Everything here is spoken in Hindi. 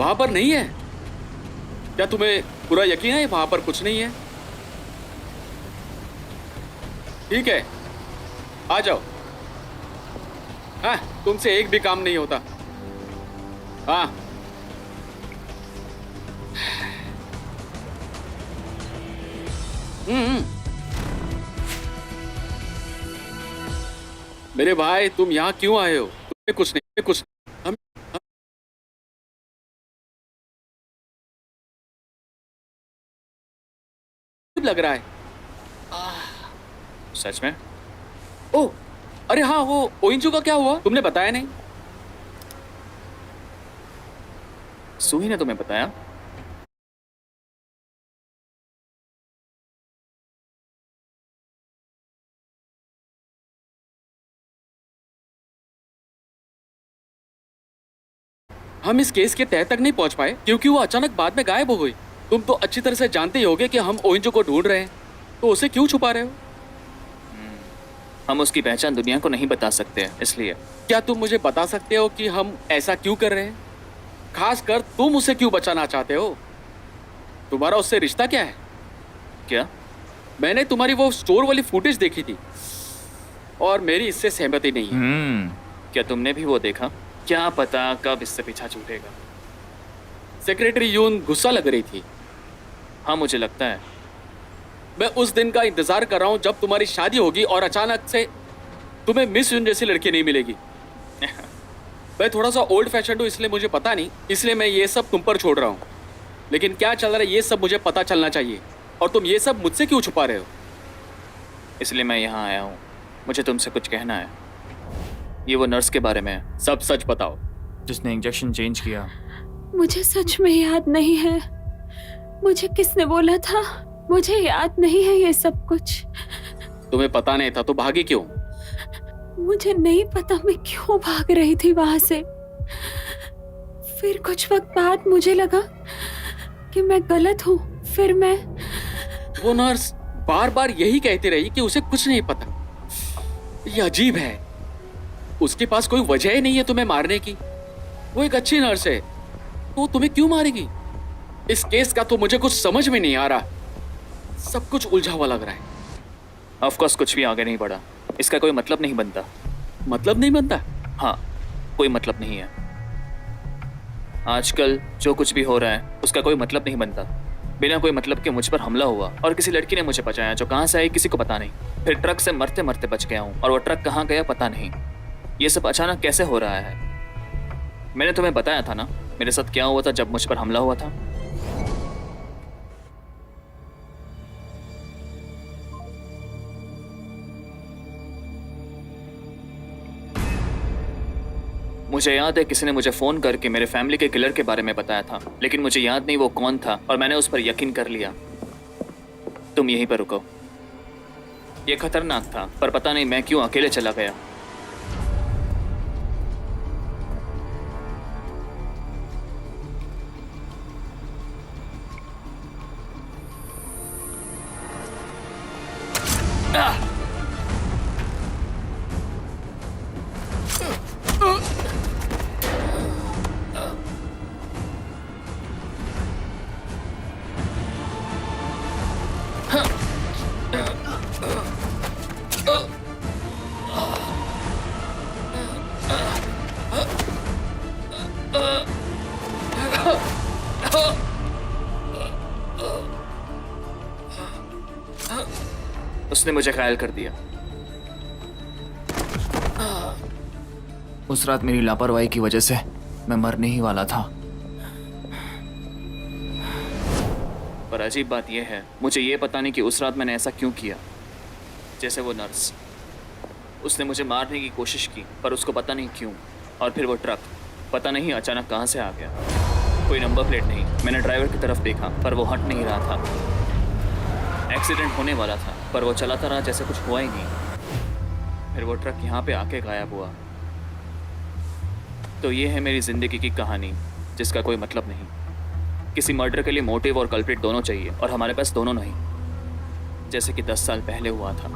वहां पर नहीं है? क्या तुम्हें पूरा यकीन है वहां पर कुछ नहीं है? ठीक है, आ जाओ। हाँ, तुमसे एक भी काम नहीं होता। हाँ, मेरे भाई तुम यहाँ क्यों आए हो? तुम्हें कुछ नहीं, कुछ हम लग रहा है। सच में? ओह, अरे हाँ, वो ओइंजू का क्या हुआ? तुमने बताया नहीं। सूही ने तुम्हें बताया? हम इस केस के तह तक नहीं पहुंच पाए क्योंकि वो अचानक बाद में गायब हो गई। तुम तो अच्छी तरह से जानते ही होगे कि हम ओइंजू को ढूंढ रहे हैं, तो उसे क्यों छुपा रहे हो? हम उसकी पहचान दुनिया को नहीं बता सकते, इसलिए। क्या तुम मुझे बता सकते हो कि हम ऐसा क्यों कर रहे हैं? खासकर तुम उसे क्यों बचाना चाहते हो? तुम्हारा उससे रिश्ता क्या है? क्या? मैंने तुम्हारी वो स्टोर वाली फुटेज देखी थी और मेरी इससे सहमति नहीं है। क्या तुमने भी वो देखा? क्या पता कब इससे पीछा छूटेगा। सेक्रेटरी यून गुस्सा लग रही थी। हाँ, मुझे लगता है। मैं उस दिन का इंतजार कर रहा हूँ जब तुम्हारी शादी होगी और अचानक से तुम्हें मिस यून जैसी लड़की नहीं मिलेगी। मैं थोड़ा सा ओल्ड फैशन हूँ, इसलिए मुझे पता नहीं, इसलिए मैं ये सब तुम पर छोड़ रहा हूँ। लेकिन क्या चल रहा है ये सब मुझे पता चलना चाहिए, और तुम ये सब मुझसे क्यों छुपा रहे हो? इसलिए मैं यहाँ आया हूँ। मुझे तुमसे कुछ कहना है। ये वो नर्स के बारे में है। सब सच बताओ। जिसने इंजेक्शन चेंज किया। मुझे सच में याद नहीं है। मुझे किसने बोला था? मुझे याद नहीं है ये सब कुछ। तुम्हें पता नहीं था तो भागी क्यों? मुझे नहीं पता मैं क्यों भाग रही थी वहां से। फिर कुछ वक्त बाद मुझे लगा कि मैं गलत हूँ। फिर मैं वो नर्स बार बार यही कहती रही कि उसे कुछ नहीं पता। ये अजीब है, उसके पास कोई वजह ही नहीं है तुम्हें मारने की। वो एक अच्छी नर्स है, तो तुम्हें क्यों मारेगी? इस केस का तो मुझे कुछ समझ में नहीं आ रहा। सब कुछ उलझा हुआ लग रहा है। ऑफ कोर्स कुछ भी आगे नहीं बढ़ा। इसका कोई मतलब नहीं बनता। मतलब नहीं बनता? हाँ, कोई मतलब नहीं है। आजकल जो कुछ भी हो रहा है उसका कोई मतलब नहीं बनता। बिना कोई मतलब के मुझ पर हमला हुआ और किसी लड़की ने मुझे बचाया जो कहाँ से आई किसी को पता नहीं। फिर ट्रक से मरते मरते बच गया हूँ और वो ट्रक कहाँ गया पता नहीं। ये सब अचानक कैसे हो रहा है? मैंने तुम्हें बताया था ना मेरे साथ क्या हुआ था जब मुझ पर हमला हुआ था। मुझे याद है किसी ने मुझे फोन करके मेरे फैमिली के किलर के बारे में बताया था, लेकिन मुझे याद नहीं वो कौन था और मैंने उस पर यकीन कर लिया। तुम यहीं पर रुको। ये खतरनाक था, पर पता नहीं मैं क्यों अकेले चला गया। उसने मुझे घायल कर दिया। उस रात मेरी लापरवाही की वजह से मैं मरने ही वाला था। पर अजीब बात यह है, मुझे ये पता नहीं कि उस रात मैंने ऐसा क्यों किया। जैसे वो नर्स, उसने मुझे मारने की कोशिश की पर उसको पता नहीं क्यों। और फिर वो ट्रक पता नहीं अचानक कहाँ से आ गया। कोई नंबर प्लेट नहीं। मैंने ड्राइवर की तरफ देखा पर वो हट नहीं रहा था। एक्सीडेंट होने वाला था पर वो चलाता रहा जैसे कुछ हुआ ही नहीं। फिर वो ट्रक यहाँ पे आके गायब हुआ। तो ये है मेरी ज़िंदगी की कहानी जिसका कोई मतलब नहीं। किसी मर्डर के लिए मोटिव और कल्प्रिट दोनों चाहिए और हमारे पास दोनों नहीं, जैसे कि 10 साल पहले हुआ था।